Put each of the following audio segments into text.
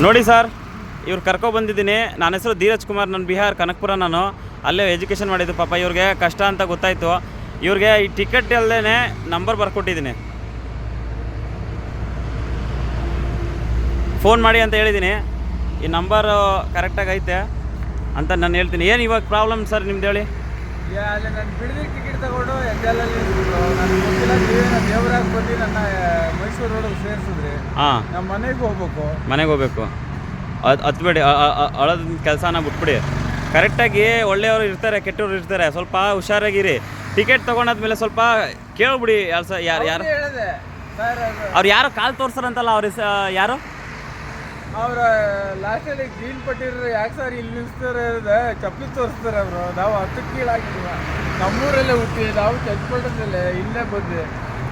ನೋಡಿ ಸರ್, ಇವ್ರು ಕರ್ಕೊಬಂದಿದ್ದೀನಿ. ನನ್ನ ಹೆಸರು ಧೀರಜ್ ಕುಮಾರ್, ನನ್ನ ಬಿಹಾರ್ ಕನಕಪುರ. ನಾನು ಅಲ್ಲೇ ಎಜುಕೇಷನ್ ಮಾಡಿದ್ದು. ಪಾಪ ಇವ್ರಿಗೆ ಕಷ್ಟ ಅಂತ ಗೊತ್ತಾಯಿತು. ಇವ್ರಿಗೆ ಈ ಟಿಕೆಟ್ ಅಲ್ಲದೇ ನಂಬರ್ ಬರ್ಕೊಟ್ಟಿದ್ದೀನಿ, ಫೋನ್ ಮಾಡಿ ಅಂತ ಹೇಳಿದ್ದೀನಿ. ಈ ನಂಬರು ಕರೆಕ್ಟಾಗಿ ಐತೆ ಅಂತ ನಾನು ಹೇಳ್ತೀನಿ. ಏನು ಇವಾಗ ಪ್ರಾಬ್ಲಮ್ ಸರ್ ನಿಮ್ದು ಹೇಳಿ? ಅಲ್ಲಿ ನಾನು ಬಿಡದಿ ಟಿಕೆಟ್ ತಗೊಂಡು ಎಗ್ಗಲಲ್ಲಿ ನನಗೆ ಗೊತ್ತಿಲ್ಲ, ದೇವರಾಗ ಬಂದು ನನ್ನ ಮೈಸೂರು ರೋಡಿಗೆ ಸೇರಿಸಿದ್ರಿ. ಹಾಂ, ನಮ್ಮ ಮನೆಗೆ ಹೋಗ್ಬೇಕು. ಹತ್ಬೇಡಿ, ಅಳದ ಕೆಲಸನ ಬಿಟ್ಬಿಡಿ. ಕರೆಕ್ಟಾಗಿ ಒಳ್ಳೆಯವರು ಇರ್ತಾರೆ, ಕೆಟ್ಟವರು ಇರ್ತಾರೆ. ಸ್ವಲ್ಪ ಹುಷಾರಾಗಿರಿ. ಟಿಕೆಟ್ ತೊಗೊಂಡಾದ್ಮೇಲೆ ಸ್ವಲ್ಪ ಕೇಳ್ಬಿಡಿ. ಯಾರು ಹೇಳಿದೆ ಸರ್, ಅವ್ರು ಯಾರೋ ಕಾಲು ತೋರ್ಸಾರಂತಲ್ಲ, ಅವ್ರ ಯಾರು ಅವ್ರ ಲಾಸ್ಟಲ್ಲಿ ಗ್ರೀನ್ ಪಟ್ಟಿರೋ ಯಾಕೆ ಸರ್ ಇಲ್ಲಿ ನಿಲ್ಲಿಸ್ತಾರೆ, ಚಪ್ಪಲಿ ತೋರಿಸ್ತಾರೆ ಅವರು. ನಾವು 10 ಕೀಳಾಗಿಲ್ಲ, ನಮ್ಮೂರಲ್ಲೇ ಹುಟ್ಟಿ ನಾವು ಚಚ್ಪಟ್ಟದಲ್ಲೇ ಇಲ್ಲೇ ಬಂದ್ವಿ.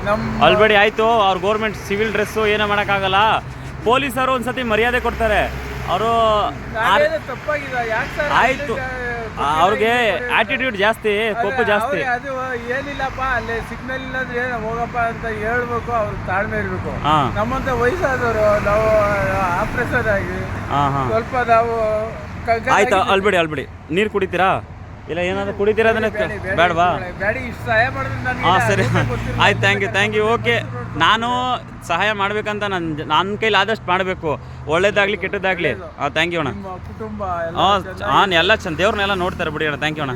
ನಮ್ಮ ಅಲ್ಬೇಡಿ, ಆಯಿತು. ಅವ್ರ ಗೌರ್ಮೆಂಟ್ ಸಿವಿಲ್ ಡ್ರೆಸ್ಸು ಏನೋ ಮಾಡೋಕ್ಕಾಗಲ್ಲ. ಪೊಲೀಸರು ಒಂದು ಸತಿ ಮರ್ಯಾದೆ ಕೊಡ್ತಾರೆ. ಅವರು ತಪ್ಪಾಗಿದೆ ಯಾಕೆ ಸರ್? ಆಯಿತು, ಅವ್ರಿಗೆ ಆಟಿಟ್ಯೂಡ್ ಜಾಸ್ತಿ, ಕೋಪ ಜಾಸ್ತಿ. ಅದು ಏನಿಲ್ಲಪ್ಪ, ಅಲ್ಲಿ ಸಿಗ್ನಲ್ ಇಲ್ಲಂದ್ರೆ ಹೋಗಪ್ಪ ಅಂತ ಹೇಳ್ಬೇಕು. ಅವ್ರು ತಾಳ್ಮೆ ಇರಬೇಕು. ನಮ್ಮಂತ ವಯಸ್ಸಾದವರು ನಾವು ಆಪರೇಷನ್ ಆಗಿ ಸ್ವಲ್ಪ ನಾವು ಆಯ್ತು. ಅಲ್ಬೇಡಿ. ನೀರು ಕುಡಿತೀರಾ? ಇಲ್ಲ ಏನಾದ್ರು ಕುಡಿತೀರಾ? ಅದನ್ನ ಬೇಡವಾ? ಸಹಾಯ ಮಾಡಿದ್ರೆ ಹಾಂ, ಸರಿ, ಆಯ್ತು. Thank you. ಓಕೆ, ನಾನು ಸಹಾಯ ಮಾಡ್ಬೇಕಂತ ನನ್ನ ಕೈಲಿ ಆದಷ್ಟು ಮಾಡಬೇಕು. ಒಳ್ಳೇದಾಗಲಿ ಕೆಟ್ಟದ್ದಾಗಲಿ. ಹಾಂ, ಥ್ಯಾಂಕ್ ಯು ಅಣ್ಣ. ಕುಟುಂಬ ಹಾಂ, ಎಲ್ಲ ಚಂದ, ದೇವ್ರನ್ನೆಲ್ಲ ನೋಡ್ತಾರೆ ಬಿಡಿ ಅಣ್ಣ. ಥ್ಯಾಂಕ್ ಯು ಅಣ್ಣ.